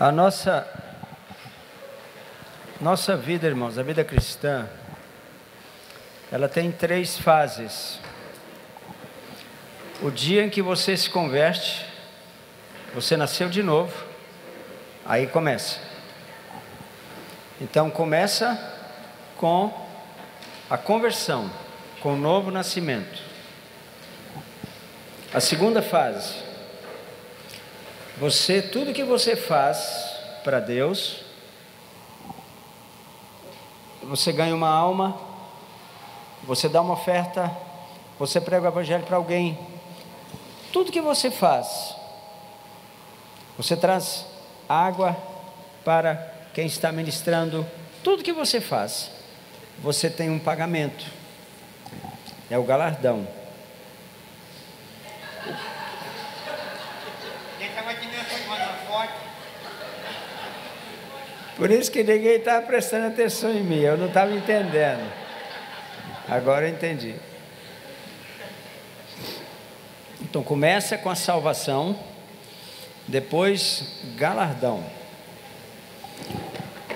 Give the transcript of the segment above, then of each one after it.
A nossa vida, irmãos, a vida cristã, ela tem 3 fases. O dia em que você se converte, você nasceu de novo, aí começa. Então começa com a conversão, com o novo nascimento. A segunda fase, tudo que você faz para Deus, você ganha uma alma, você dá uma oferta, você prega o evangelho para alguém, tudo que você faz, você traz água para quem está ministrando, tudo que você faz, você tem um pagamento, é o galardão. Por isso que ninguém estava prestando atenção em mim, eu não estava entendendo. Agora eu entendi. Então começa com a salvação, depois galardão.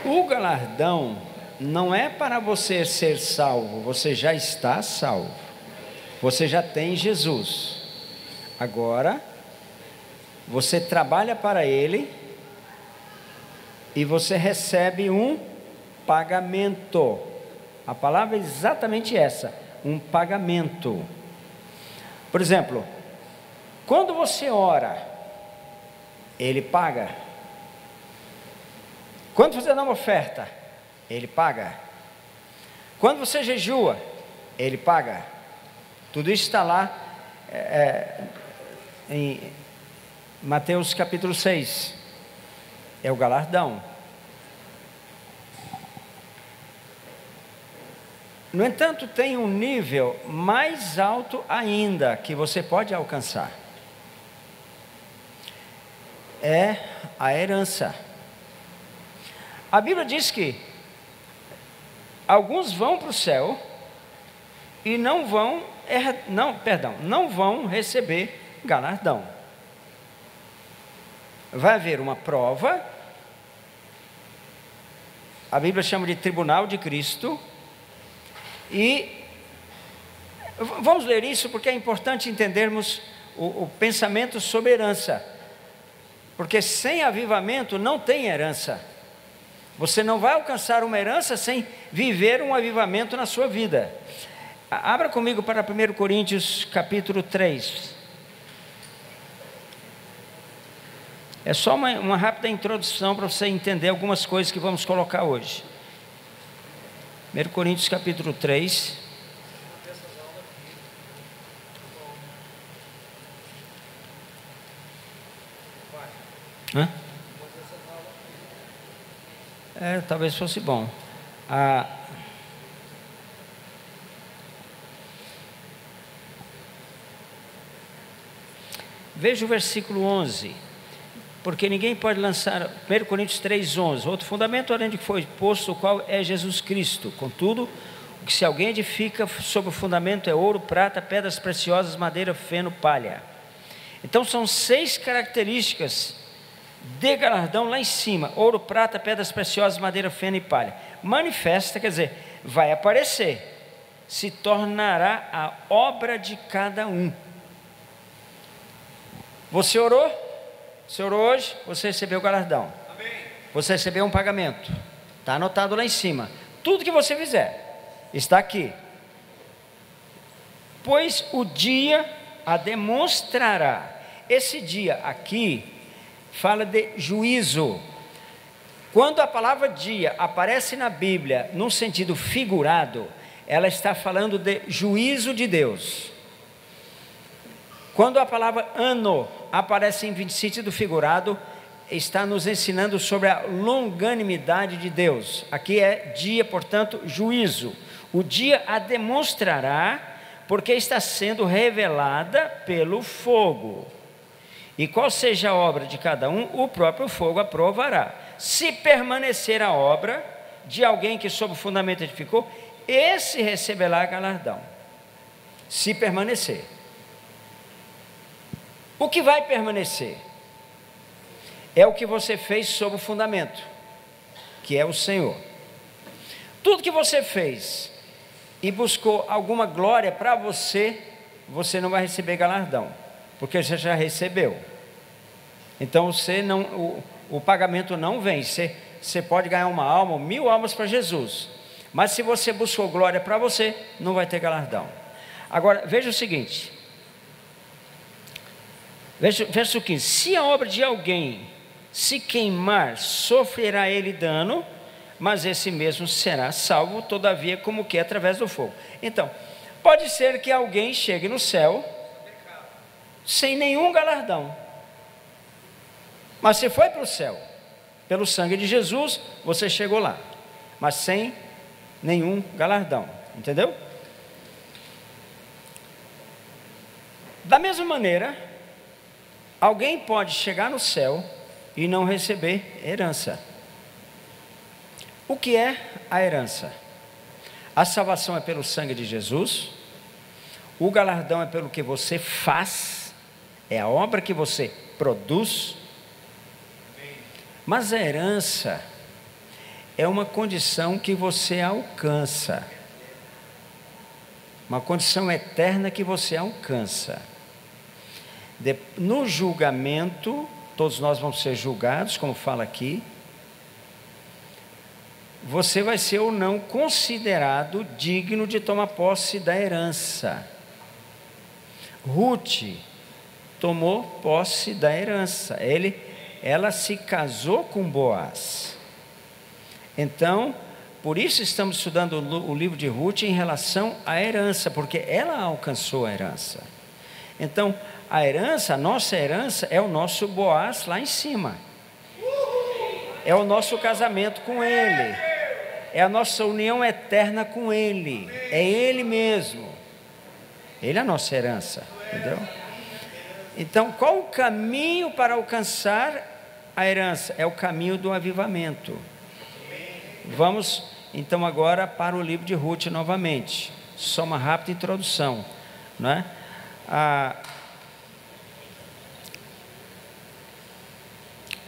O galardão não é para você ser salvo, você já está salvo. Você já tem Jesus. Agora, você trabalha para Ele e você recebe um pagamento. A palavra é exatamente essa, um pagamento. Por exemplo, quando você ora, Ele paga. Quando você dá uma oferta, Ele paga. Quando você jejua, Ele paga. Tudo isso está lá em Mateus capítulo 6. É o galardão. No entanto, tem um nível mais alto ainda que você pode alcançar. É a herança. A Bíblia diz que alguns vão para o céu e não vão receber galardão. Vai haver uma prova, a Bíblia chama de tribunal de Cristo, e vamos ler isso porque é importante entendermos o pensamento sobre herança, porque sem avivamento não tem herança. Você não vai alcançar uma herança sem viver um avivamento na sua vida. Abra comigo para 1 Coríntios capítulo 3. É só uma rápida introdução para você entender algumas coisas que vamos colocar hoje. 1 Coríntios capítulo 3. Talvez fosse bom. Veja o versículo 11. Porque ninguém pode lançar, 1 Coríntios 3,11, outro fundamento além de que foi posto, o qual é Jesus Cristo. Contudo, o que se alguém edifica sobre o fundamento é ouro, prata, pedras preciosas, madeira, feno, palha. Então são 6 características de galardão lá em cima: ouro, prata, pedras preciosas, madeira, feno e palha. Manifesta, quer dizer, vai aparecer, se tornará a obra de cada um. Você orou? Você orou hoje, você recebeu o galardão. Amém. Você recebeu um pagamento. Está anotado lá em cima. Tudo que você fizer está aqui. Pois o dia a demonstrará. Esse dia aqui fala de juízo. Quando a palavra dia aparece na Bíblia num sentido figurado, ela está falando de juízo de Deus. Quando a palavra ano aparece em sentido figurado, está nos ensinando sobre a longanimidade de Deus. Aqui é dia, portanto, juízo. O dia a demonstrará, porque está sendo revelada pelo fogo. E qual seja a obra de cada um, o próprio fogo aprovará. Se permanecer a obra de alguém que sob o fundamento edificou, esse receberá galardão. Se permanecer. O que vai permanecer? é o que você fez sob o fundamento, que é o Senhor. Tudo que você fez e buscou alguma glória para você, você não vai receber galardão, porque você já recebeu. Então o pagamento não vem. Você pode ganhar uma alma, 1000 almas para Jesus, mas se você buscou glória para você, não vai ter galardão. Agora, veja o seguinte, verso 15: se a obra de alguém se queimar, sofrerá ele dano, mas esse mesmo será salvo, todavia, como que através do fogo. Então, pode ser que alguém chegue no céu sem nenhum galardão, mas se foi para o céu, pelo sangue de Jesus, você chegou lá, mas sem nenhum galardão, entendeu? Da mesma maneira, alguém pode chegar no céu e não receber herança. O que é a herança? A salvação é pelo sangue de Jesus, o galardão é pelo que você faz, é a obra que você produz, mas a herança é uma condição que você alcança, uma condição eterna que você alcança. No julgamento, todos nós vamos ser julgados, como fala aqui. Você vai ser ou não considerado digno de tomar posse da herança. Ruth tomou posse da herança. Ela se casou com Boaz. Então, por isso estamos estudando o livro de Ruth em relação à herança, porque ela alcançou a herança. Então, a herança, a nossa herança é o nosso Boaz lá em cima. É o nosso casamento com ele. É a nossa união eterna com ele. É ele mesmo. Ele é a nossa herança, entendeu? Então, qual o caminho para alcançar a herança? É o caminho do avivamento. Vamos então agora para o livro de Ruth novamente. Só uma rápida introdução, não é?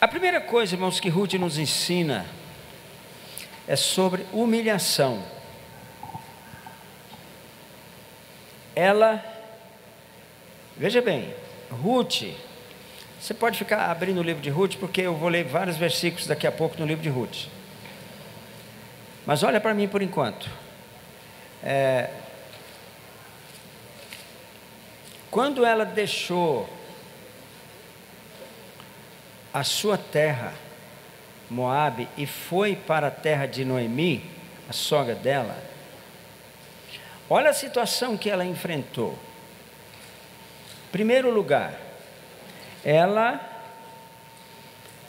A primeira coisa, irmãos, que Ruth nos ensina é sobre humilhação. Veja bem, Ruth, você pode ficar abrindo o livro de Ruth, porque eu vou ler vários versículos daqui a pouco no livro de Ruth. Mas olha para mim por enquanto. Quando ela deixou a sua terra, Moabe, e foi para a terra de Noemi, a sogra dela, olha a situação que ela enfrentou. Em primeiro lugar, ela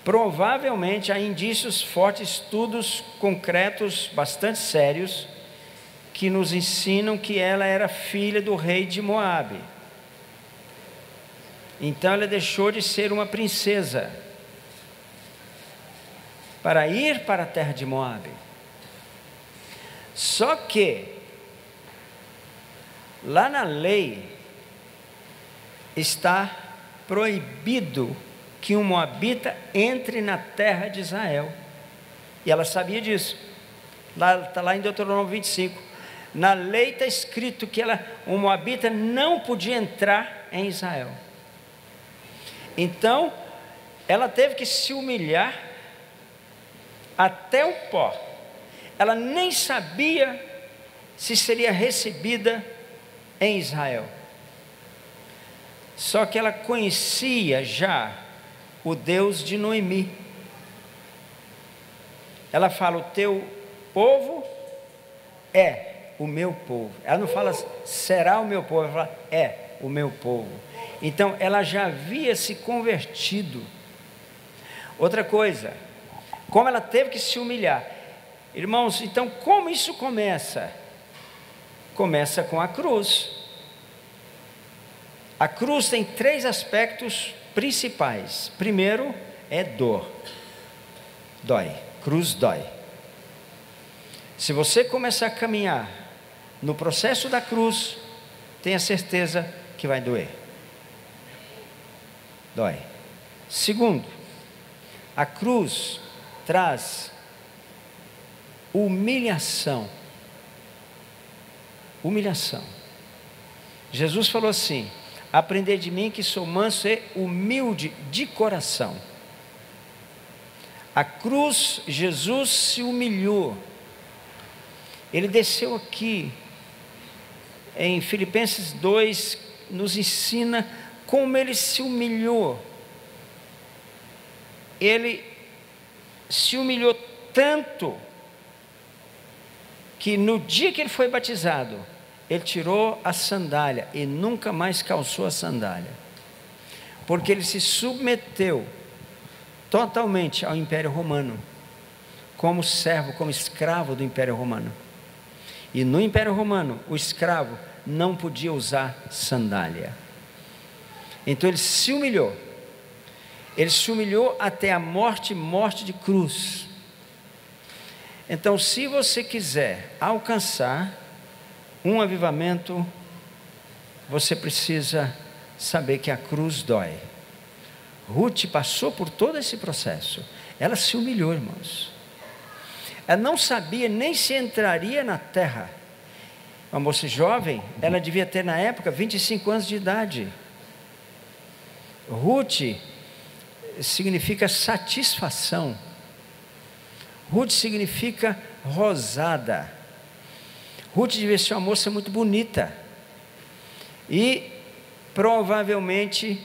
provavelmente há indícios fortes, estudos concretos, bastante sérios, que nos ensinam que ela era filha do rei de Moabe. Então ela deixou de ser uma princesa para ir para a terra de Moabe. Só que lá na lei está proibido que um moabita entre na terra de Israel. E ela sabia disso. Está lá em Deuteronômio 25. Na lei está escrito que um moabita não podia entrar em Israel. Então, ela teve que se humilhar até o pó. Ela nem sabia se seria recebida em Israel. Só que ela conhecia já o Deus de Noemi. Ela fala: o teu povo é o meu povo. Ela não fala será o meu povo, ela fala é o meu povo. Então ela já havia se convertido. Outra coisa, como ela teve que se humilhar. Irmãos, então como isso começa? Começa com a cruz. A cruz tem 3 aspectos principais. Primeiro é dor. Dói. Cruz dói. Se você começar a caminhar no processo da cruz, tenha certeza que vai doer. Dói. Segundo, A cruz traz humilhação. Humilhação. Jesus falou assim: aprendei de mim que sou manso e humilde de coração. A cruz, Jesus se humilhou. Ele desceu aqui. Em Filipenses 2, nos ensina como ele se humilhou. Ele se humilhou tanto que no dia que ele foi batizado, ele tirou a sandália e nunca mais calçou a sandália, porque ele se submeteu totalmente ao Império Romano, como servo, como escravo do Império Romano. E no Império Romano, o escravo não podia usar sandália. Então ele se humilhou. Ele se humilhou até a morte de cruz. Então, se você quiser alcançar um avivamento, você precisa saber que a cruz dói. Ruth passou por todo esse processo. Ela se humilhou, irmãos. Ela não sabia nem se entraria na terra. Uma moça jovem, ela devia ter na época 25 anos de idade. Ruth significa satisfação. Ruth significa rosada. Ruth devia ser uma moça muito bonita. E provavelmente,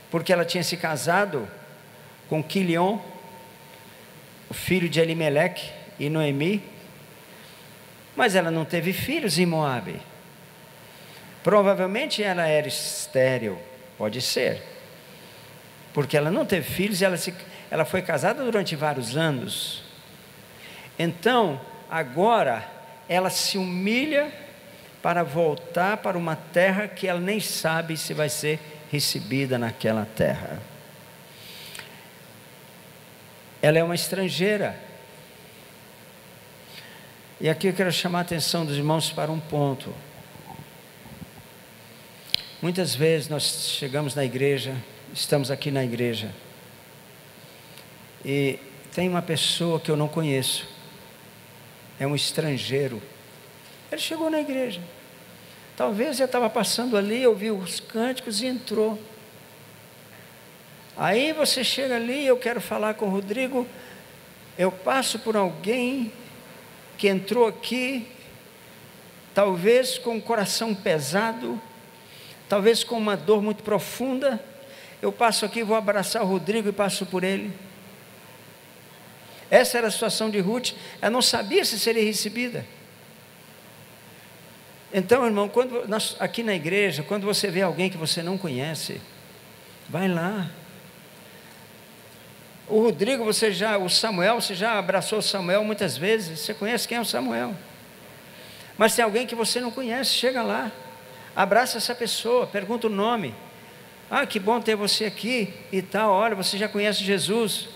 porque ela tinha se casado com Quilion, o filho de Elimeleque e Noemi, mas ela não teve filhos em Moabe. Provavelmente ela era estéril, pode ser, porque ela não teve filhos e ela foi casada durante vários anos. Então, agora, ela se humilha para voltar para uma terra que ela nem sabe se vai ser recebida naquela terra. Ela é uma estrangeira. E aqui eu quero chamar a atenção dos irmãos para um ponto. Muitas vezes nós chegamos na igreja, estamos aqui na igreja, e tem uma pessoa que eu não conheço, é um estrangeiro. Ele chegou na igreja, talvez eu estava passando ali, ouviu os cânticos e entrou. Aí você chega ali, eu quero falar com o Rodrigo, eu passo por alguém que entrou aqui, talvez com o coração pesado, talvez com uma dor muito profunda, eu passo aqui, vou abraçar o Rodrigo e passo por ele. Essa era a situação de Ruth, ela não sabia se seria recebida. Então, irmão, aqui na igreja, quando você vê alguém que você não conhece, vai lá. O Rodrigo, o Samuel, você já abraçou o Samuel muitas vezes, você conhece quem é o Samuel. Mas tem alguém que você não conhece, chega lá, abraça essa pessoa, pergunta o nome. Ah, que bom ter você aqui e tal, olha, você já conhece Jesus.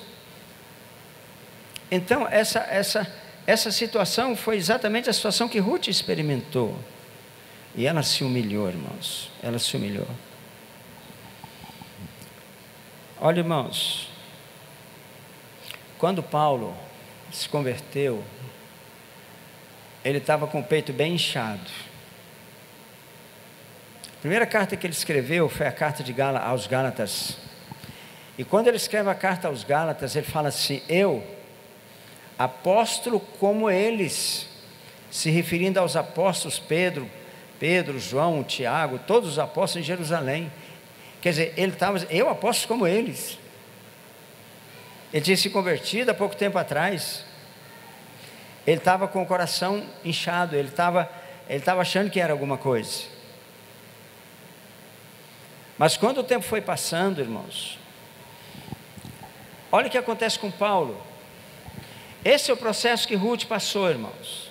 Então, essa situação foi exatamente a situação que Ruth experimentou. E ela se humilhou, irmãos, ela se humilhou. Olha, irmãos, quando Paulo se converteu, ele estava com o peito bem inchado. A primeira carta que ele escreveu foi a carta aos Gálatas. E quando ele escreve a carta aos Gálatas, ele fala assim: eu, apóstolo como eles, se referindo aos apóstolos Pedro, João, Tiago, todos os apóstolos em Jerusalém. Quer dizer, ele estava, eu apóstolo como eles. Ele tinha se convertido há pouco tempo atrás. Ele estava com o coração inchado, ele estava achando que era alguma coisa. Mas quando o tempo foi passando, irmãos, olha o que acontece com Paulo. Esse é o processo que Ruth passou, irmãos.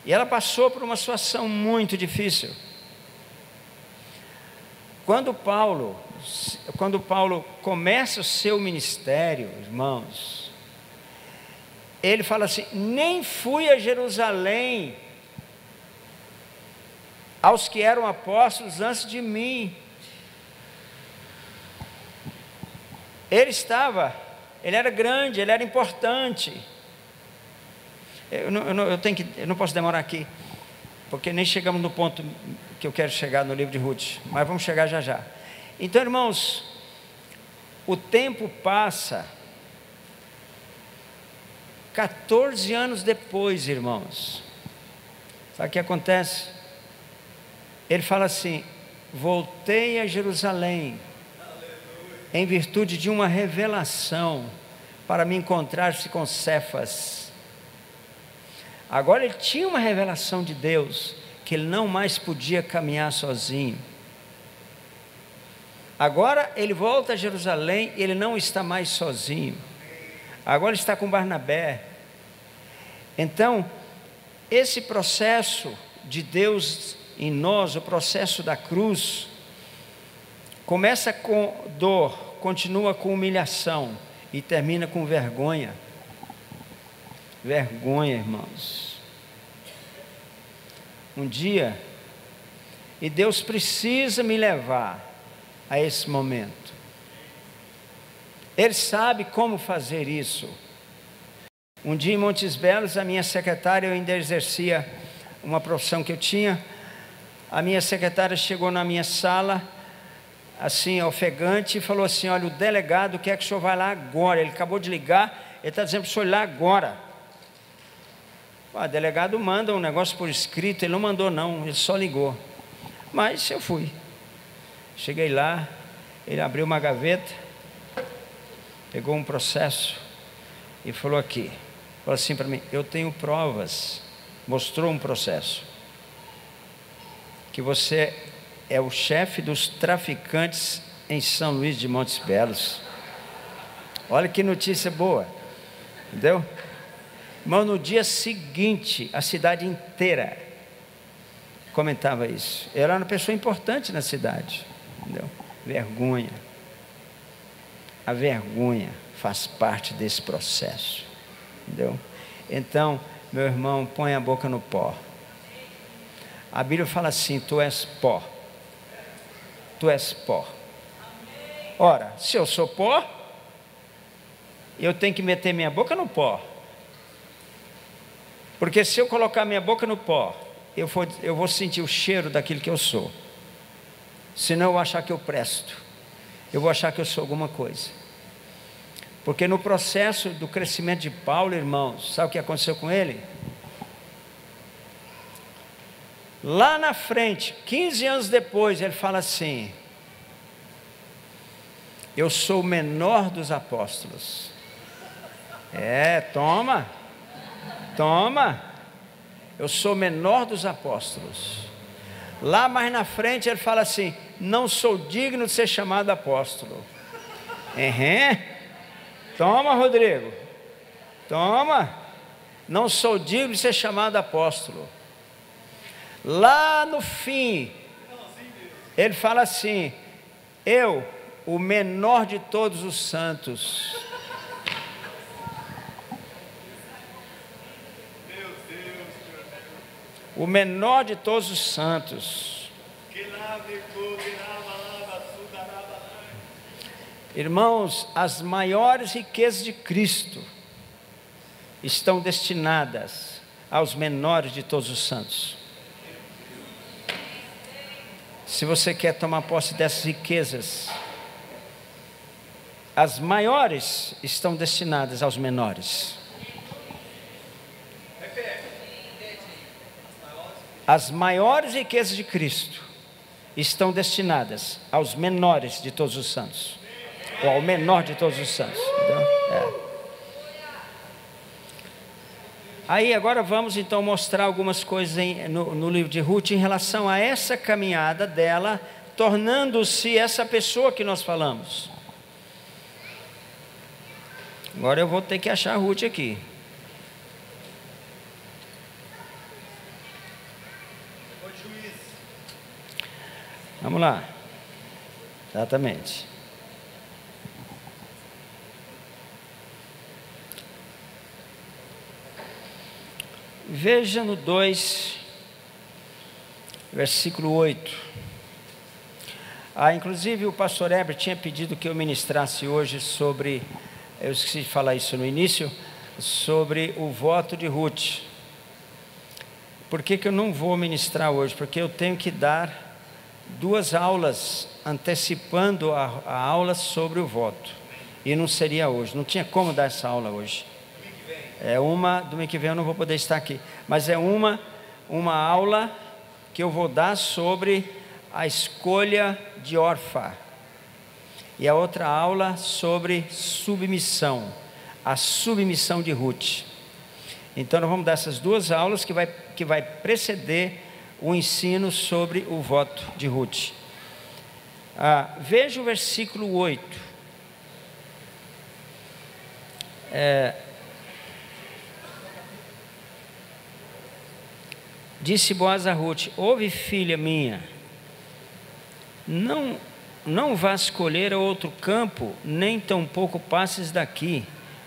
E ela passou por uma situação muito difícil. Quando Paulo começa o seu ministério, irmãos, ele fala assim: nem fui a Jerusalém aos que eram apóstolos antes de mim. Ele era grande, ele era importante. Eu não posso demorar aqui, porque nem chegamos no ponto que eu quero chegar no livro de Ruth, mas vamos chegar já já. Então, irmãos, o tempo passa, 14 anos depois, irmãos, sabe o que acontece? Ele fala assim: voltei a Jerusalém, em virtude de uma revelação, para me encontrar-se com Cefas. Agora ele tinha uma revelação de Deus, que ele não mais podia caminhar sozinho. Agora ele volta a Jerusalém, ele não está mais sozinho. Agora ele está com Barnabé. Então, esse processo de Deus em nós, o processo da cruz, começa com dor, continua com humilhação e termina com vergonha. Vergonha, irmãos. Um dia, e Deus precisa me levar a esse momento. Ele sabe como fazer isso. Um dia em Montes Belos, a minha secretária, eu ainda exercia uma profissão que eu tinha. A minha secretária chegou na minha sala, assim, ofegante, e falou assim: olha, o delegado quer que o senhor vá lá agora. Ele acabou de ligar, ele está dizendo para o senhor ir lá agora. O delegado manda um negócio por escrito. Ele não mandou não, ele só ligou. Mas eu fui. Cheguei lá, ele abriu uma gaveta, pegou um processo e falou assim para mim: eu tenho provas. Mostrou um processo, que você é o chefe dos traficantes em São Luís de Montes Belos. Olha que notícia boa, entendeu? Mas no dia seguinte, a cidade inteira comentava isso. Eu era uma pessoa importante na cidade, entendeu? Vergonha. A vergonha faz parte desse processo, entendeu? Então, meu irmão, põe a boca no pó. A Bíblia fala assim: tu és pó. Tu és pó. Ora, se eu sou pó, eu tenho que meter minha boca no pó. Porque se eu colocar minha boca no pó, eu vou sentir o cheiro daquilo que eu sou. Senão eu vou achar que eu presto. Eu vou achar que eu sou alguma coisa. Porque no processo do crescimento de Paulo, irmãos, sabe o que aconteceu com ele? Lá na frente, 15 anos depois, ele fala assim: eu sou o menor dos apóstolos. Toma. Eu sou o menor dos apóstolos. Lá mais na frente ele fala assim: não sou digno de ser chamado apóstolo. Toma, Rodrigo. Toma. Não sou digno de ser chamado apóstolo. Lá no fim, ele fala assim: eu, o menor de todos os santos. O menor de todos os santos. Irmãos, as maiores riquezas de Cristo estão destinadas aos menores de todos os santos. Se você quer tomar posse dessas riquezas, as maiores estão destinadas aos menores. As maiores riquezas de Cristo estão destinadas aos menores de todos os santos, ou ao menor de todos os santos. Aí agora vamos então mostrar algumas coisas no livro de Ruth em relação a essa caminhada dela, tornando-se essa pessoa que nós falamos. Agora eu vou ter que achar a Ruth aqui. Vamos lá. Exatamente. Veja no 2, versículo 8. Inclusive o pastor Heber tinha pedido que eu ministrasse hoje sobre, eu esqueci de falar isso no início, sobre o voto de Ruth. Por que eu não vou ministrar hoje? Porque eu tenho que dar 2 aulas antecipando a aula sobre o voto. E não seria hoje, não tinha como dar essa aula hoje. Domingo que vem eu não vou poder estar aqui. Mas é uma aula que eu vou dar sobre a escolha de Orfa. E a outra aula sobre submissão, a submissão de Ruth. Então nós vamos dar essas 2 aulas que vai preceder o ensino sobre o voto de Ruth. Veja o versículo 8. Disse Boaz a Ruth: ouve, filha minha, não vás colher a outro campo, nem tampouco passes daqui,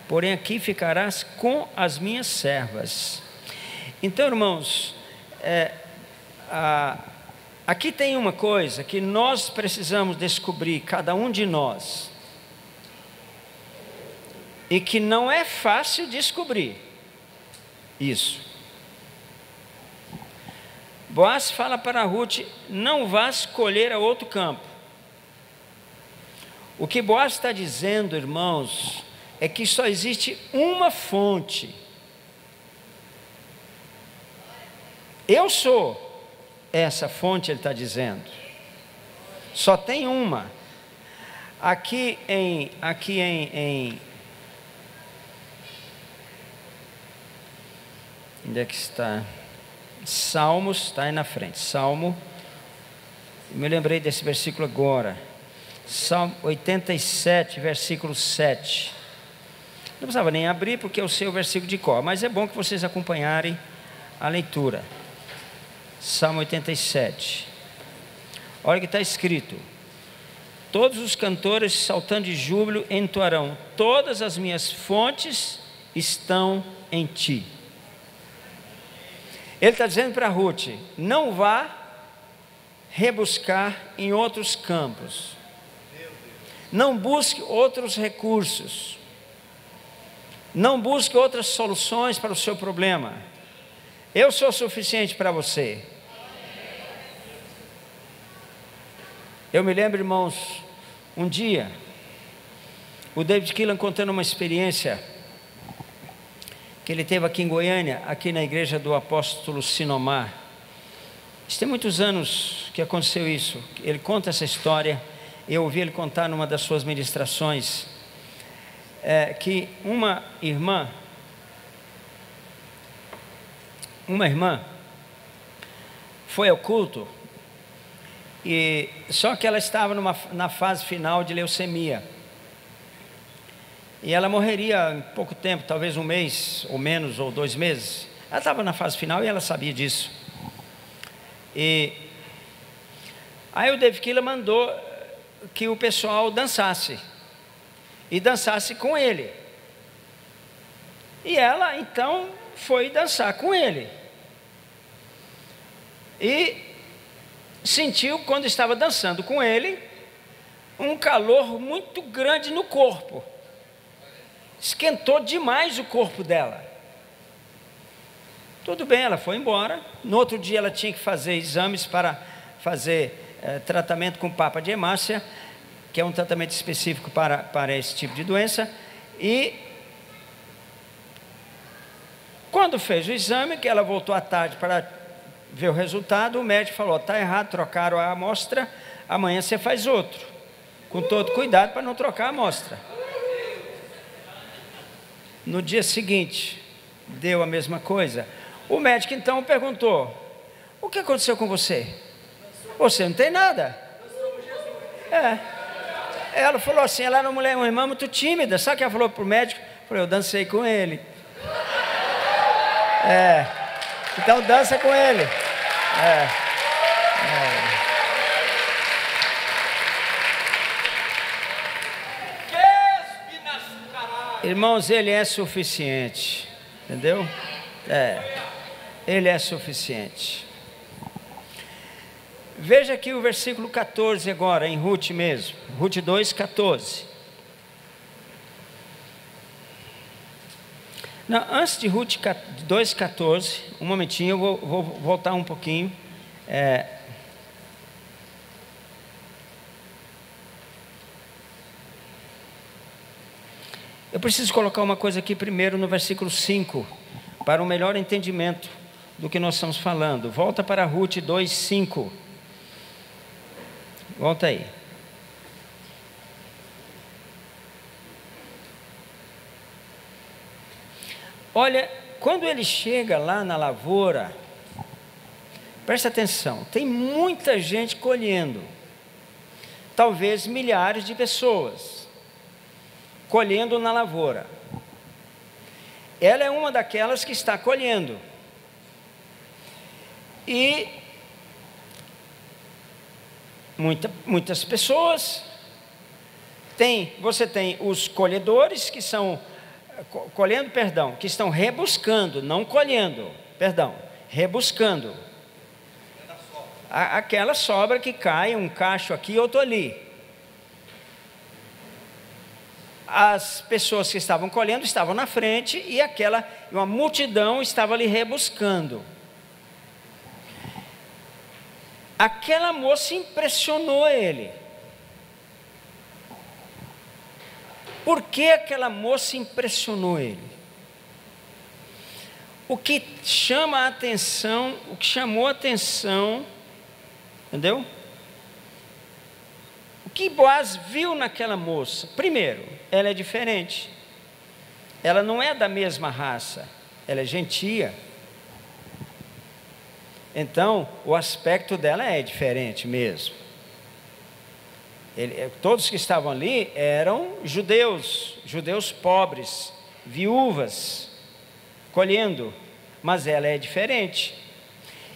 porém aqui ficarás com as minhas servas. Então, irmãos, aqui tem uma coisa que nós precisamos descobrir, cada um de nós, e que não é fácil descobrir isso. Boaz fala para Ruth: não vás colher a outro campo. O que Boaz está dizendo, irmãos, é que só existe uma fonte. Eu sou essa fonte, ele está dizendo. Só tem uma. Aqui em onde é que está? Salmos, está aí na frente. Salmo, me lembrei desse versículo agora. Salmo 87, versículo 7. Não precisava nem abrir, porque eu sei o versículo de cor, mas é bom que vocês acompanharem a leitura. Salmo 87. Olha o que está escrito: todos os cantores saltando de júbilo entoarão: todas as minhas fontes estão em ti. Ele está dizendo para Ruth: não vá rebuscar em outros campos, não busque outros recursos, não busque outras soluções para o seu problema. Eu sou suficiente para você. Eu me lembro, irmãos, um dia, o David Keelan contando uma experiência que ele teve aqui em Goiânia, aqui na igreja do apóstolo Sinomar. Isso tem muitos anos que aconteceu isso. Ele conta essa história, eu ouvi ele contar numa das suas ministrações, que uma irmã foi ao culto, e só que ela estava na fase final de leucemia, e ela morreria em pouco tempo, talvez 1 mês, ou menos, ou 2 meses. Ela estava na fase final e ela sabia disso. E aí o David Keelan mandou que o pessoal dançasse, e dançasse com ele. E ela então foi dançar com ele, e sentiu, quando estava dançando com ele, um calor muito grande no corpo. Esquentou demais o corpo dela. Tudo bem, ela foi embora. No outro dia ela tinha que fazer exames para fazer tratamento com papa de hemácia, que é um tratamento específico para esse tipo de doença. E quando fez o exame, que ela voltou à tarde para ver o resultado, o médico falou: está errado, trocaram a amostra, amanhã você faz outro, com todo cuidado para não trocar a amostra. No dia seguinte, deu a mesma coisa. O médico então perguntou: o que aconteceu com você? Você não tem nada. Ela falou assim, ela era uma irmã muito tímida. Sabe o que ela falou para o médico? Falou: eu dancei com ele. Então dança com ele. Irmãos, ele é suficiente, entendeu? Ele é suficiente. Veja aqui o versículo 14 agora, em Ruth mesmo. Ruth 2:14. Não, antes de Ruth 2:14, um momentinho, eu vou voltar um pouquinho. Eu preciso colocar uma coisa aqui primeiro no versículo 5, para um melhor entendimento do que nós estamos falando. Volta para Ruth 2:5. Volta aí. Olha, quando ele chega lá na lavoura, presta atenção, tem muita gente colhendo, talvez milhares de pessoas colhendo na lavoura. Ela é uma daquelas que está colhendo. E muitas pessoas você tem os colhedores que são que estão rebuscando, não colhendo, rebuscando. Aquela sobra que cai, um cacho aqui, outro ali. As pessoas que estavam colhendo estavam na frente e uma multidão estava ali rebuscando. Aquela moça impressionou ele. Por que aquela moça impressionou ele? O que chamou a atenção, entendeu? O que Boaz viu naquela moça? Primeiro, ela é diferente. Ela não é da mesma raça, ela é gentia. Então, o aspecto dela é diferente mesmo. Todos que estavam ali eram judeus pobres, viúvas, colhendo, mas ela é diferente.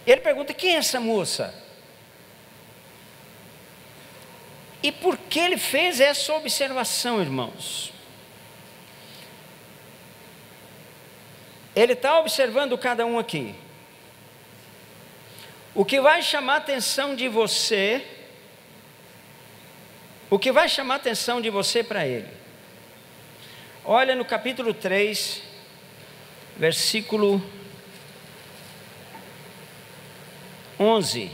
Ele pergunta: quem é essa moça? E por que ele fez essa observação, irmãos? Ele está observando cada um aqui. O que vai chamar a atenção de você para ele? Olha no capítulo 3, versículo 11.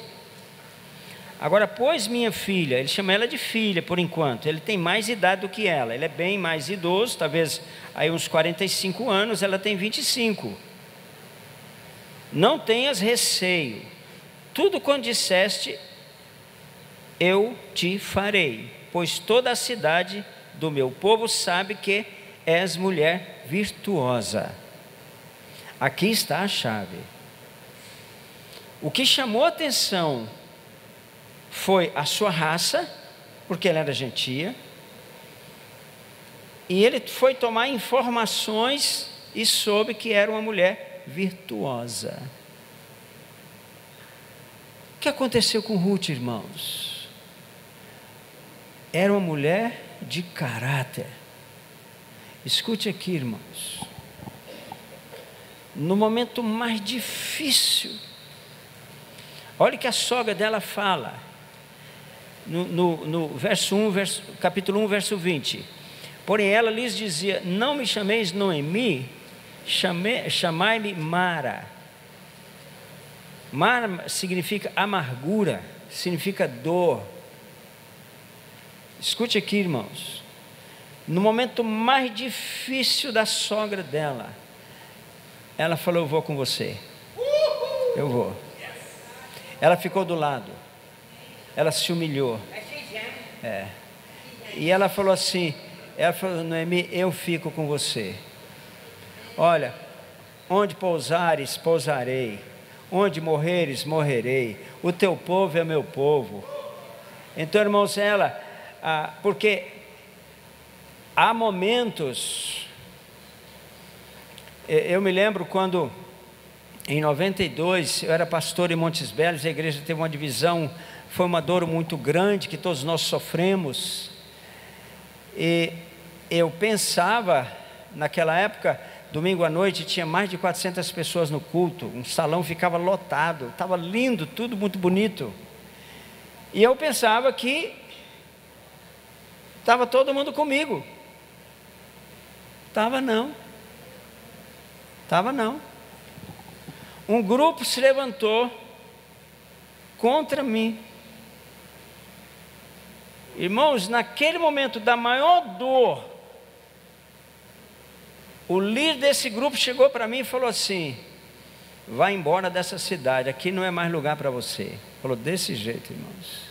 Agora, pois minha filha, ele chama ela de filha por enquanto, ele tem mais idade do que ela, ele é bem mais idoso, talvez aí uns 45 anos, ela tem 25. Não tenhas receio, tudo quanto disseste, eu te farei, pois toda a cidade do meu povo sabe que és mulher virtuosa. Aqui está a chave. O que chamou a atenção foi a sua raça, porque ela era gentia, e ele foi tomar informações e soube que era uma mulher virtuosa. O que aconteceu com Ruth, irmãos? Era uma mulher de caráter. Escute aqui, irmãos. No momento mais difícil, olha o que a sogra dela fala. No verso 1, capítulo 1, verso 20. Porém ela lhes dizia: não me chameis Noemi, chamai-me Mara. Mara significa amargura, significa dor. Escute aqui, irmãos. No momento mais difícil da sogra dela, ela falou: eu vou com você. Eu vou. Ela ficou do lado. Ela se humilhou. E ela falou assim, Noemi, eu fico com você. Olha, onde pousares, pousarei. Onde morreres, morrerei. O teu povo é meu povo. Então, irmãos, porque há momentos, eu me lembro quando, em 92, eu era pastor em Montes Belos, a igreja teve uma divisão. Foi uma dor muito grande que todos nós sofremos. E eu pensava, naquela época, domingo à noite, tinha mais de 400 pessoas no culto. Um salão ficava lotado, estava lindo, tudo muito bonito. E eu pensava que estava todo mundo comigo. Estava não. Estava não. Um grupo se levantou contra mim. Irmãos, naquele momento da maior dor, o líder desse grupo chegou para mim e falou assim: vai embora dessa cidade, aqui não é mais lugar para você. Falou desse jeito, irmãos.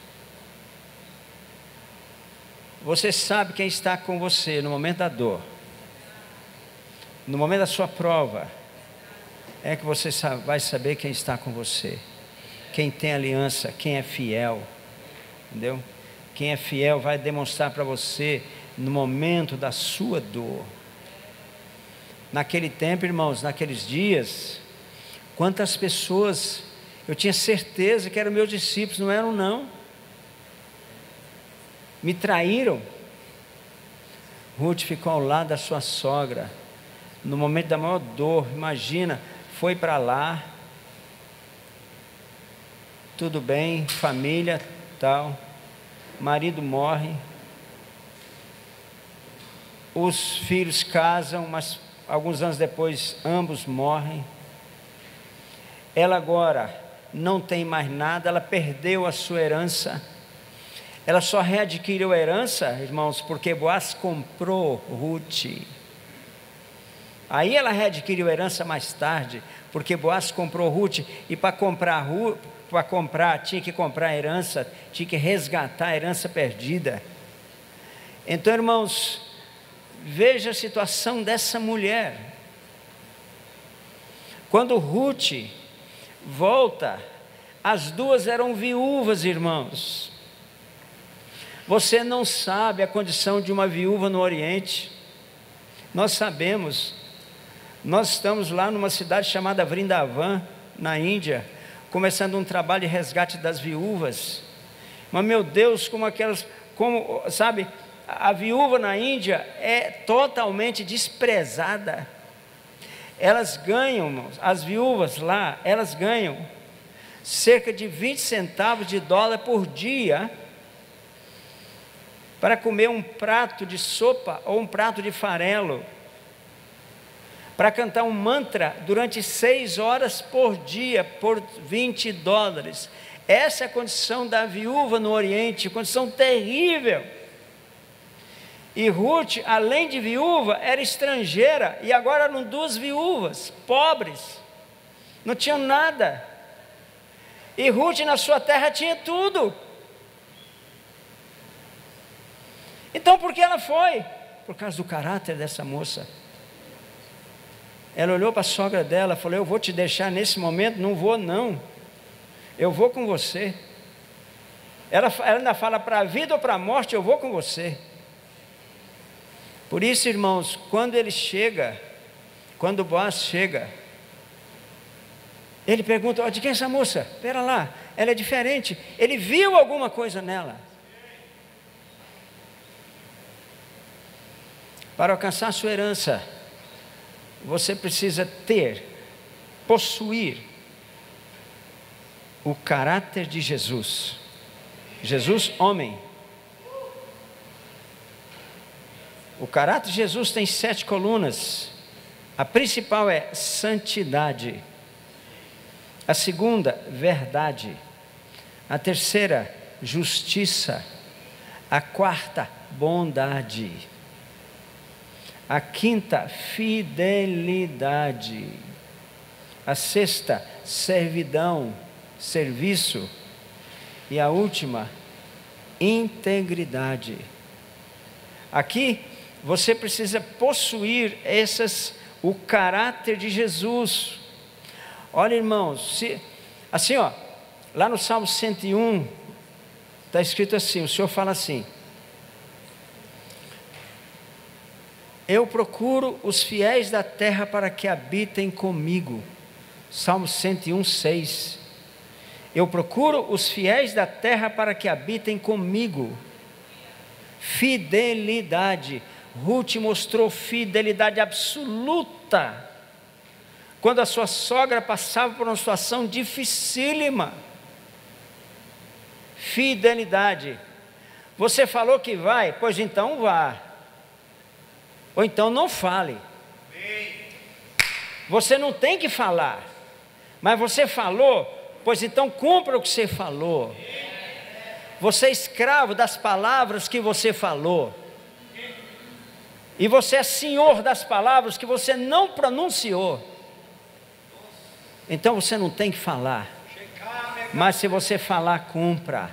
Você sabe quem está com você no momento da dor, no momento da sua prova, é que você vai saber quem está com você, quem tem aliança, quem é fiel, entendeu? Quem é fiel vai demonstrar para você no momento da sua dor. Naquele tempo, irmãos, naqueles dias, quantas pessoas, eu tinha certeza que eram meus discípulos, não eram não. Me traíram. Ruth ficou ao lado da sua sogra, no momento da maior dor, imagina, foi para lá, tudo bem, família, tal, marido morre, os filhos casam, mas alguns anos depois ambos morrem. Ela agora não tem mais nada, ela perdeu a sua herança. Ela só readquiriu a herança, irmãos, porque Boaz comprou Ruth. Aí ela readquiriu a herança mais tarde, porque Boaz comprou Ruth. E para comprar, tinha que comprar a herança, tinha que resgatar a herança perdida. Então, irmãos, veja a situação dessa mulher. Quando Ruth volta, as duas eram viúvas, irmãos. Você não sabe a condição de uma viúva no Oriente. Nós sabemos. Nós estamos lá numa cidade chamada Vrindavan, na Índia, começando um trabalho de resgate das viúvas. Mas, meu Deus, sabe, a viúva na Índia é totalmente desprezada. Elas ganham, as viúvas lá, elas ganham cerca de 20 centavos de dólar por dia para comer um prato de sopa ou um prato de farelo, para cantar um mantra durante 6 horas por dia, por 20 dólares. Essa é a condição da viúva no Oriente, condição terrível. E Ruth, além de viúva, era estrangeira, e agora eram 2 viúvas, pobres, não tinham nada. E Ruth na sua terra tinha tudo. Então por que ela foi? Por causa do caráter dessa moça. Ela olhou para a sogra dela e falou: eu vou te deixar nesse momento? Não vou não, eu vou com você. Ela ainda fala: para a vida ou para a morte eu vou com você. Por isso, irmãos, quando Boaz chega, ele pergunta: de quem é essa moça? Espera lá, ela é diferente. Ele viu alguma coisa nela. Para alcançar a sua herança, você precisa possuir o caráter de Jesus. Jesus, homem. O caráter de Jesus tem 7 colunas. A principal é santidade. A segunda, verdade. A terceira, justiça. A quarta, bondade. A quinta, fidelidade. A sexta, servidão, serviço. E a última, integridade. Aqui você precisa possuir o caráter de Jesus. Olha, irmãos, assim, lá no Salmo 101, está escrito assim, o Senhor fala assim: eu procuro os fiéis da terra para que habitem comigo. Salmo 101, 6. Eu procuro os fiéis da terra para que habitem comigo. Fidelidade. Ruth mostrou fidelidade absoluta quando a sua sogra passava por uma situação dificílima. fidelidade. Você falou que vai, pois então vá. Ou então não fale. Você não tem que falar, mas você falou, pois então cumpra o que você falou. Você é escravo das palavras que você falou. E você é senhor das palavras que você não pronunciou. Então você não tem que falar. Mas se você falar, cumpra.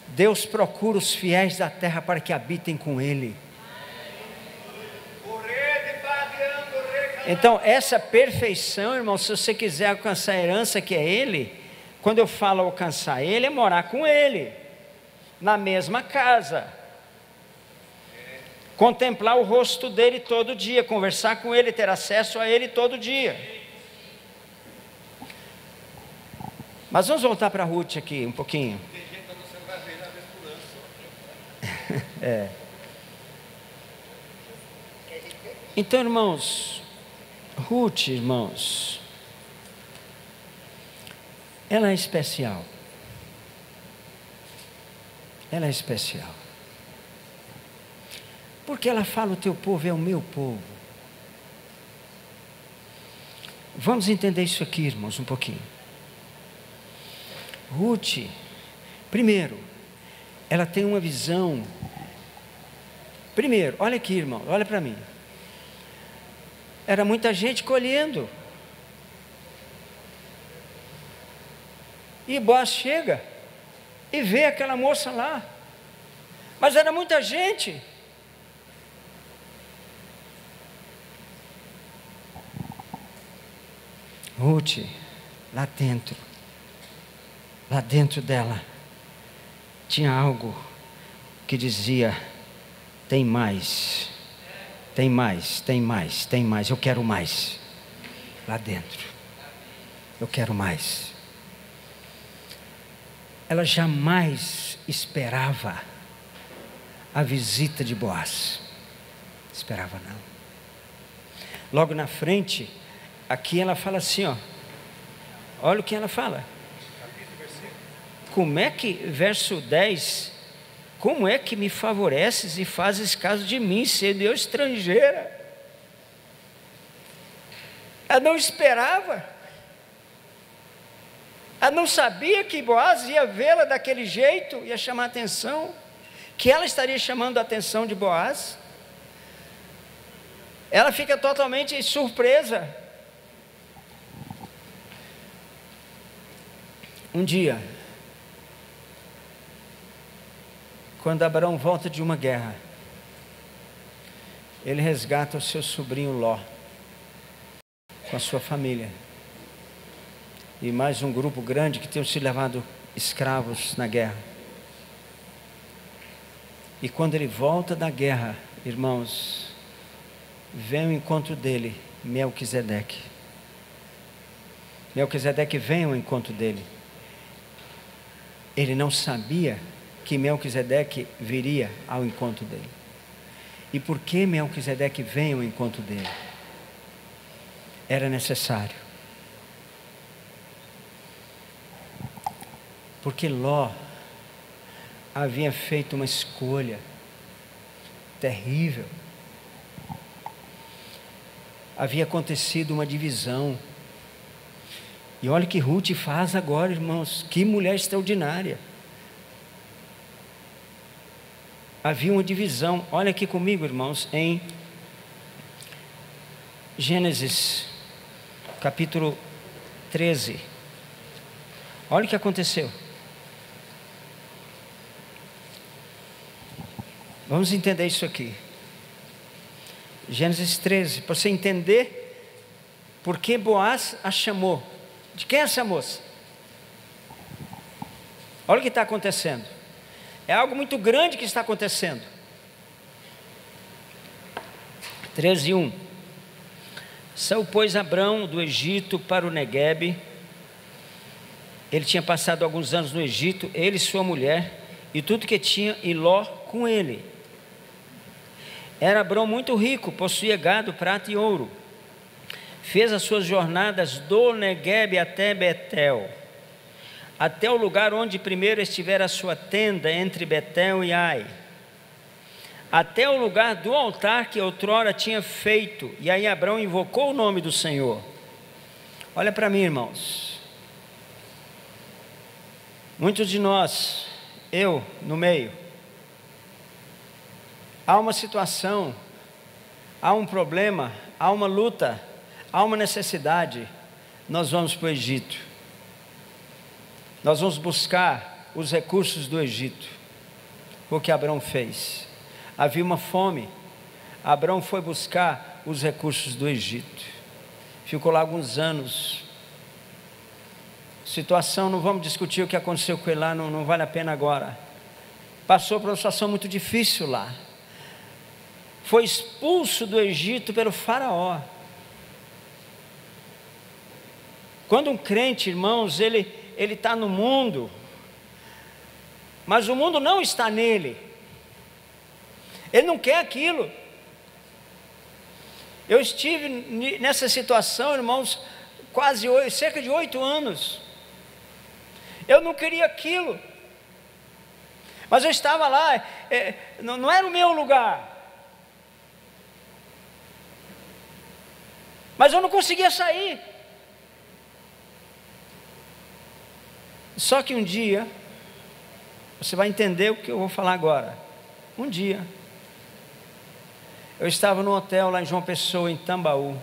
Deus procura os fiéis da terra para que habitem com Ele. Então essa perfeição, irmão, se você quiser alcançar a herança que é Ele, quando eu falo alcançar Ele, é morar com Ele, na mesma casa, contemplar o rosto dEle todo dia, conversar com Ele, ter acesso a Ele todo dia. Mas vamos voltar para Ruth aqui um pouquinho. Então, irmãos, Ruth, irmãos, ela é especial. Ela é especial. Porque ela fala: o teu povo é o meu povo. Vamos entender isso aqui, irmãos, um pouquinho. Ruth, primeiro, ela tem uma visão. Primeiro, olha aqui, irmão, olha para mim. Era muita gente colhendo. E Boaz chega e vê aquela moça lá. Mas era muita gente. Ruth, lá dentro dela, tinha algo que dizia: tem mais, tem mais, tem mais, tem mais, eu quero mais. Lá dentro, eu quero mais. Ela jamais esperava a visita de Boaz. Esperava não. Logo na frente, aqui ela fala assim, ó. Olha o que ela fala. Como é que, verso 10, como é que me favoreces e fazes caso de mim, sendo eu estrangeira? Ela não esperava. Ela não sabia que Boaz ia vê-la daquele jeito, ia chamar a atenção, que ela estaria chamando a atenção de Boaz. Ela fica totalmente surpresa. Um dia, quando Abraão volta de uma guerra, ele resgata o seu sobrinho Ló, com a sua família, e mais um grupo grande que tinham sido levado escravos na guerra. E quando ele volta da guerra, irmãos, vem ao encontro dele Melquisedeque. Melquisedeque vem ao encontro dele. Ele não sabia que Melquisedeque viria ao encontro dele. E por que Melquisedeque vem ao encontro dele? Era necessário. Porque Ló havia feito uma escolha terrível. Havia acontecido uma divisão. E olha o que Ruth faz agora, irmãos. Que mulher extraordinária. Havia uma divisão. Olha aqui comigo, irmãos, em Gênesis, capítulo 13. Olha o que aconteceu. Vamos entender isso aqui. Gênesis 13, para você entender por que Boaz a chamou. De quem é essa moça? Olha o que está acontecendo. É algo muito grande que está acontecendo. 13:1. Saiu, pois, Abrão do Egito para o Neguebe. Ele tinha passado alguns anos no Egito, ele e sua mulher, e tudo que tinha, e Ló com ele. Era Abrão muito rico, possuía gado, prata e ouro. Fez as suas jornadas do Neguebe até Betel, até o lugar onde primeiro estivera a sua tenda, entre Betel e Ai, até o lugar do altar que outrora tinha feito. E aí Abrão invocou o nome do Senhor. Olha para mim, irmãos. Muitos de nós, eu no meio, há uma situação, há um problema, há uma luta, há uma necessidade, nós vamos para o Egito. Nós vamos buscar os recursos do Egito. Foi o que Abrão fez. Havia uma fome. Abrão foi buscar os recursos do Egito. Ficou lá alguns anos. Situação, não vamos discutir o que aconteceu com ele lá, não vale a pena agora. Passou por uma situação muito difícil lá. Foi expulso do Egito pelo faraó. Quando um crente, irmãos, ele está no mundo, mas o mundo não está nele. Ele não quer aquilo. Eu estive nessa situação, irmãos, cerca de 8 anos. Eu não queria aquilo, mas eu estava lá, não era o meu lugar. Mas eu não conseguia sair. Só que um dia, você vai entender o que eu vou falar agora. Um dia, eu estava num hotel lá em João Pessoa, em Tambaú,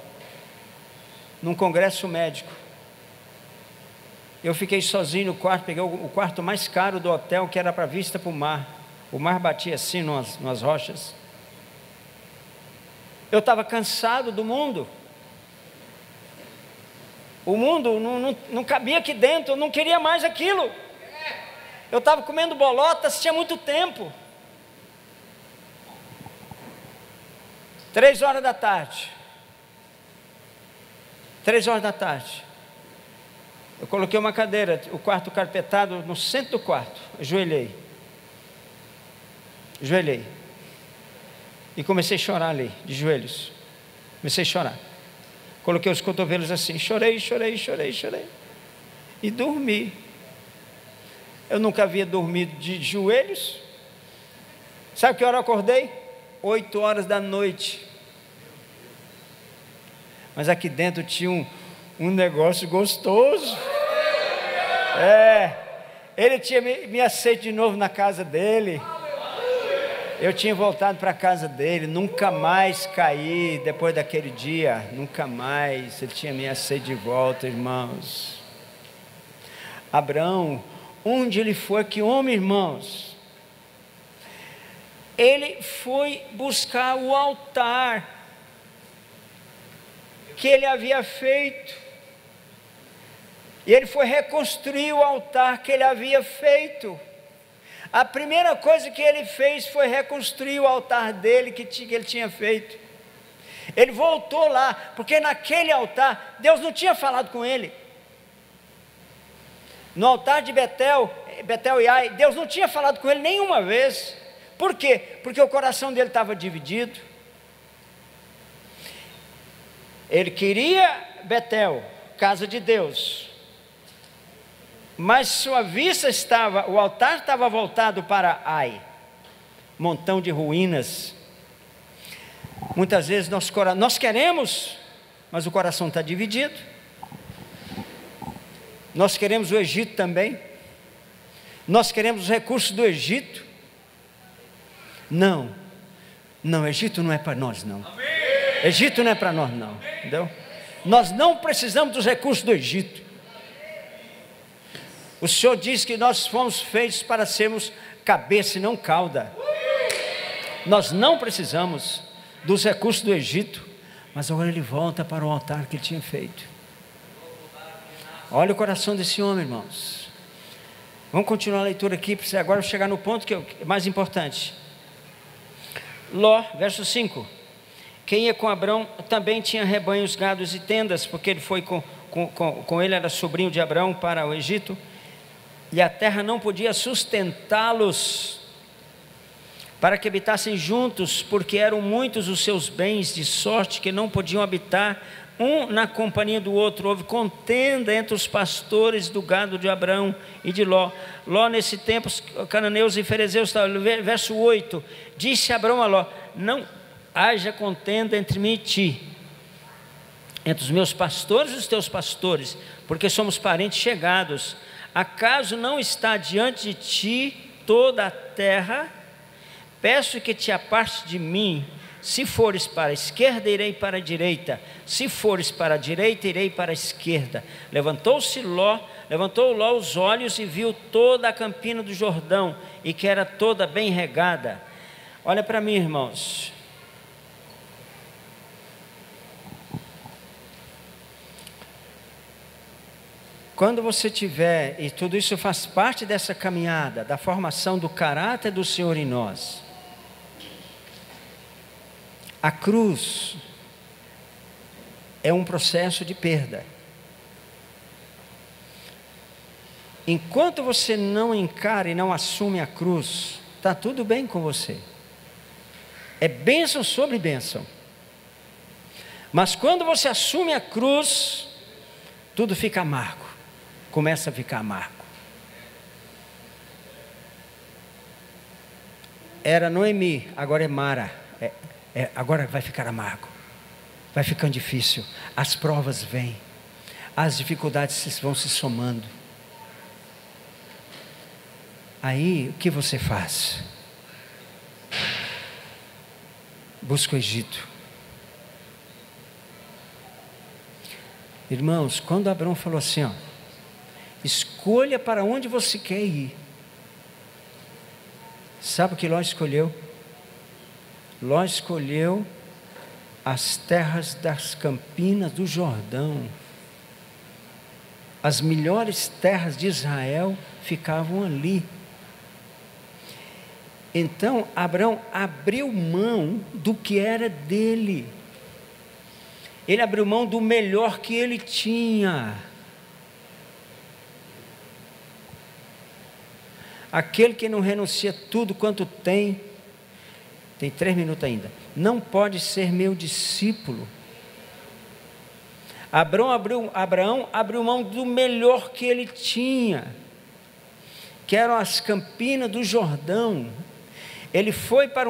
num congresso médico. Eu fiquei sozinho no quarto, peguei o quarto mais caro do hotel, que era para vista para o mar. O mar batia assim nas rochas. Eu estava cansado do mundo. O mundo não cabia aqui dentro, eu não queria mais aquilo. Eu estava comendo bolotas tinha muito tempo. 3 horas da tarde. 3 horas da tarde. Eu coloquei uma cadeira, o quarto carpetado no centro do quarto. Ajoelhei. E comecei a chorar ali, de joelhos. Comecei a chorar. Coloquei os cotovelos assim, chorei. E dormi. Eu nunca havia dormido de joelhos. Sabe que hora eu acordei? 8 horas da noite. Mas aqui dentro tinha um negócio gostoso. Ele tinha me aceito de novo na casa dele. Eu tinha voltado para a casa dele, nunca mais caí depois daquele dia, nunca mais. Ele tinha me aceito de volta, irmãos. Abrão, onde ele foi, que homem, irmãos? Ele foi buscar o altar que ele havia feito. E ele foi reconstruir o altar que ele havia feito. A primeira coisa que ele fez foi reconstruir o altar dele que ele tinha feito. Ele voltou lá, porque naquele altar, Deus não tinha falado com ele. No altar de Betel e Ai, Deus não tinha falado com ele nenhuma vez. Por quê? Porque o coração dele estava dividido. Ele queria Betel, casa de Deus. Mas sua vista o altar estava voltado para Ai, montão de ruínas. Muitas vezes nós queremos, mas o coração está dividido. Nós queremos o Egito também. Nós queremos os recursos do Egito. Não, Egito não é para nós não. Egito não é para nós não, entendeu? Nós não precisamos dos recursos do Egito. O Senhor diz que nós fomos feitos para sermos cabeça e não cauda. Nós não precisamos dos recursos do Egito, mas agora ele volta para o altar que ele tinha feito. Olha o coração desse homem, irmãos. Vamos continuar a leitura aqui, para agora chegar no ponto que é mais importante. Ló, verso 5. Quem ia com Abrão também tinha rebanhos, gados e tendas, porque ele foi com ele, era sobrinho de Abrão, para o Egito. E a terra não podia sustentá-los para que habitassem juntos, porque eram muitos os seus bens, de sorte que não podiam habitar um na companhia do outro. Houve contenda entre os pastores do gado de Abrão e de Ló. Ló, nesse tempo, os cananeus e ferezeus estavam. Verso 8, disse Abrão a Ló: não haja contenda entre mim e ti, entre os meus pastores e os teus pastores, porque somos parentes chegados. Acaso não está diante de ti toda a terra? Peço que te apartes de mim. Se fores para a esquerda, irei para a direita. Se fores para a direita, irei para a esquerda. Levantou Ló os olhos e viu toda a campina do Jordão, e que era toda bem regada. Olha para mim, irmãos. Quando você tiver, e tudo isso faz parte dessa caminhada, da formação do caráter do Senhor em nós. A cruz é um processo de perda. Enquanto você não encara e não assume a cruz, está tudo bem com você. É bênção sobre bênção. Mas quando você assume a cruz, tudo fica amargo. Começa a ficar amargo. Era Noemi, agora é Mara. Agora vai ficar amargo. Vai ficando difícil. As provas vêm. As dificuldades vão se somando. Aí, o que você faz? Busca o Egito. Irmãos, quando Abraão falou assim, ó, escolha para onde você quer ir. Sabe o que Ló escolheu? Ló escolheu as terras das campinas do Jordão. As melhores terras de Israel ficavam ali. Então Abraão abriu mão do que era dele. Ele abriu mão do melhor que ele tinha. Aquele que não renuncia tudo quanto tem 3 minutos ainda, não pode ser meu discípulo. Abraão abriu mão do melhor que ele tinha, que eram as campinas do Jordão. Ele foi para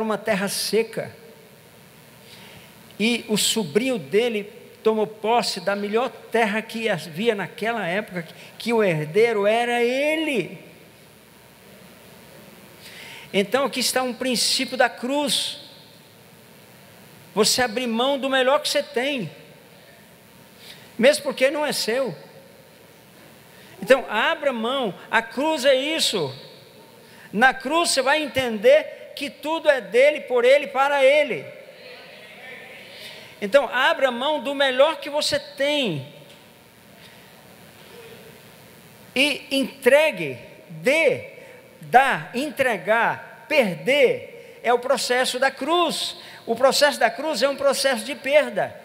uma terra seca, e o sobrinho dele tomou posse da melhor terra que havia naquela época, que o herdeiro era ele. Então aqui está um princípio da cruz. Você abrir mão do melhor que você tem, mesmo porque não é seu. Então abra mão. A cruz é isso. Na cruz você vai entender que tudo é dele, por ele, para ele. Então abra mão do melhor que você tem e entregue, entregar, perder, é o processo da cruz. O processo da cruz é um processo de perda.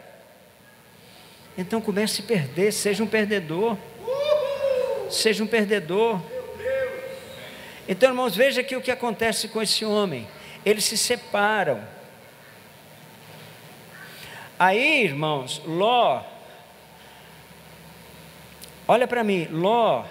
Então comece a perder, seja um perdedor. Seja um perdedor. Então, irmãos, veja aqui o que acontece com esse homem. Eles se separam. Aí, irmãos, Ló, olha para mim, Ló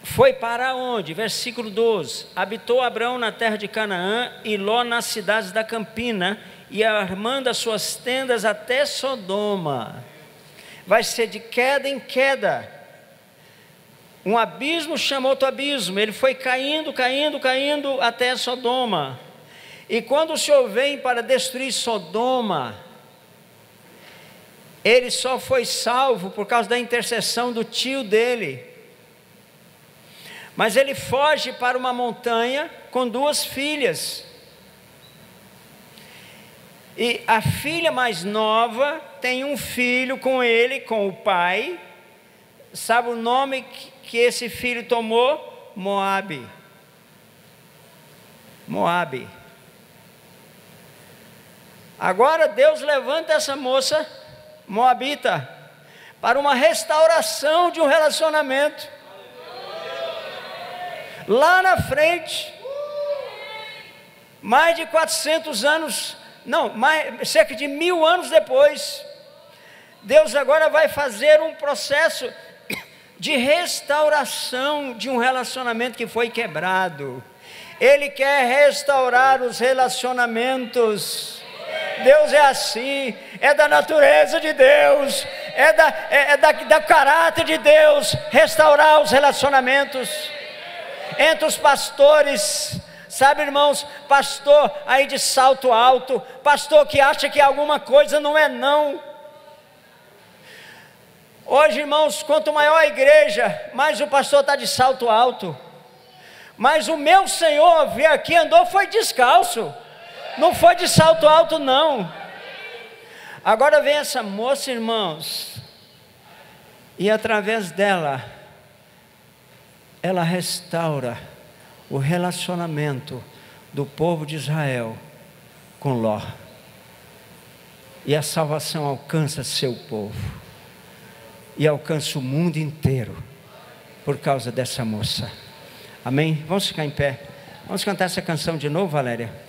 foi para onde? Versículo 12: habitou Abrão na terra de Canaã, e Ló nas cidades da campina, e armando as suas tendas até Sodoma. Vai ser de queda em queda. Um abismo chamou outro abismo. Ele foi caindo até Sodoma. E quando o Senhor vem para destruir Sodoma, ele só foi salvo por causa da intercessão do tio dele. Mas ele foge para uma montanha com 2 filhas. E a filha mais nova tem um filho com ele, com o pai. Sabe o nome que esse filho tomou? Moabe. Moabe. Agora Deus levanta essa moça moabita para uma restauração de um relacionamento. Lá na frente, mais de 400 anos cerca de 1000 anos depois, Deus agora vai fazer um processo de restauração de um relacionamento que foi quebrado. Ele quer restaurar os relacionamentos. Deus é assim, é da natureza de Deus, da caráter de Deus, restaurar os relacionamentos entre os pastores. Sabe, irmãos, pastor aí de salto alto, pastor que acha que alguma coisa não é não. Hoje, irmãos, quanto maior a igreja, mais o pastor está de salto alto. Mas o meu Senhor veio aqui, andou, foi descalço, não foi de salto alto não. Agora vem essa moça, irmãos, e através dela, ela restaura o relacionamento do povo de Israel com Ló, e a salvação alcança seu povo, e alcança o mundo inteiro, por causa dessa moça. Amém? Vamos ficar em pé, vamos cantar essa canção de novo, Valéria.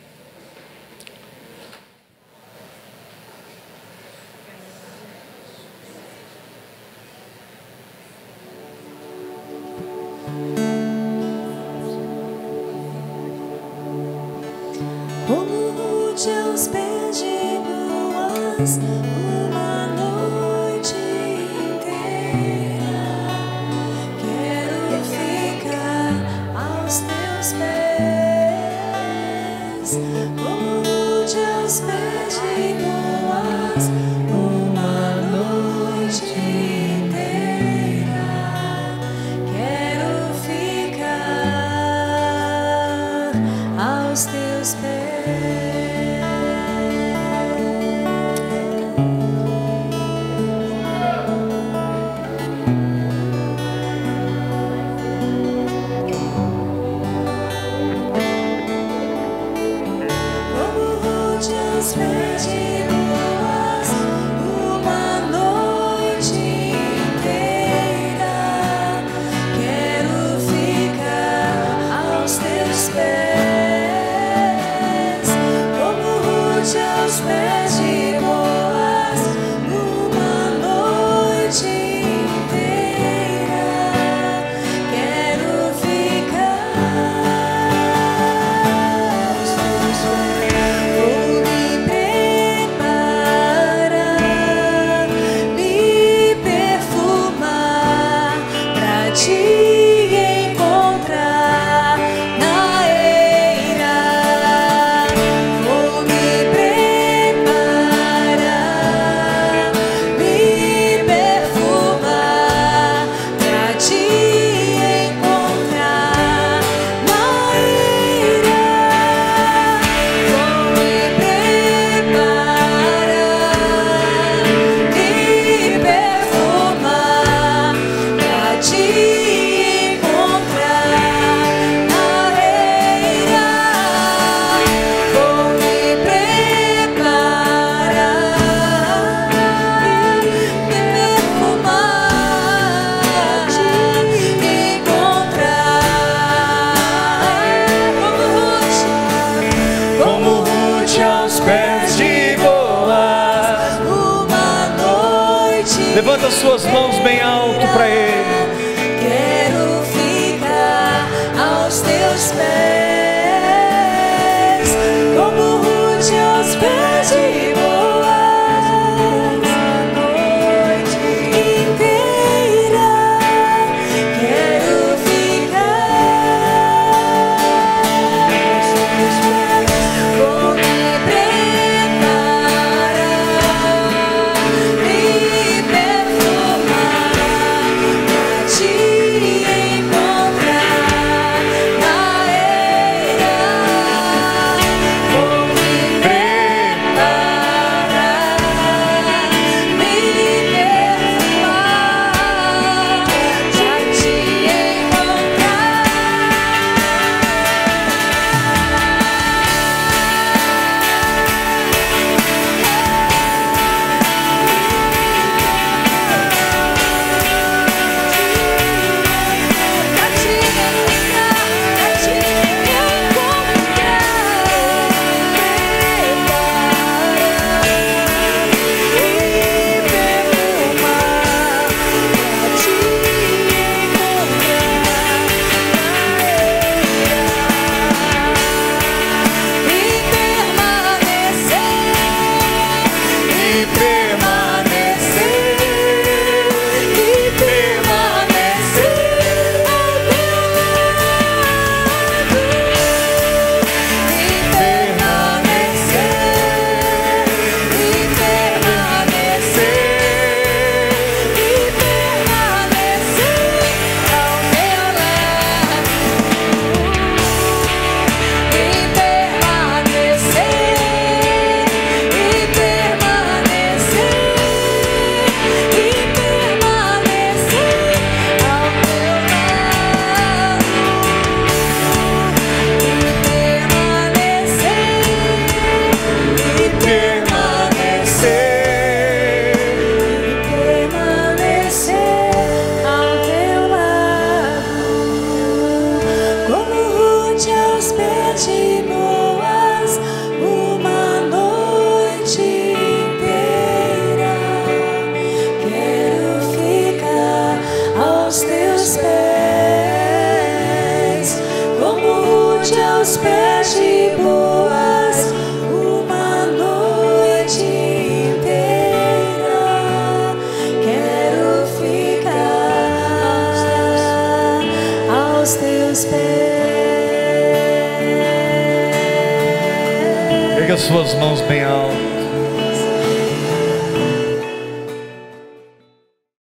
Aos pés de Boaz, uma noite inteira, quero ficar aos teus pés. Rude aos pés de Boaz, uma noite inteira, quero ficar aos teus pés. Levanta as suas mãos bem alto para Ele. Quero ficar aos teus pés, como Rude aos pés de Boaz, a noite inteira. Quero ficar, vou me preparar, me perfumar pra te encontrar na aos teus pés. Erga suas mãos bem alto.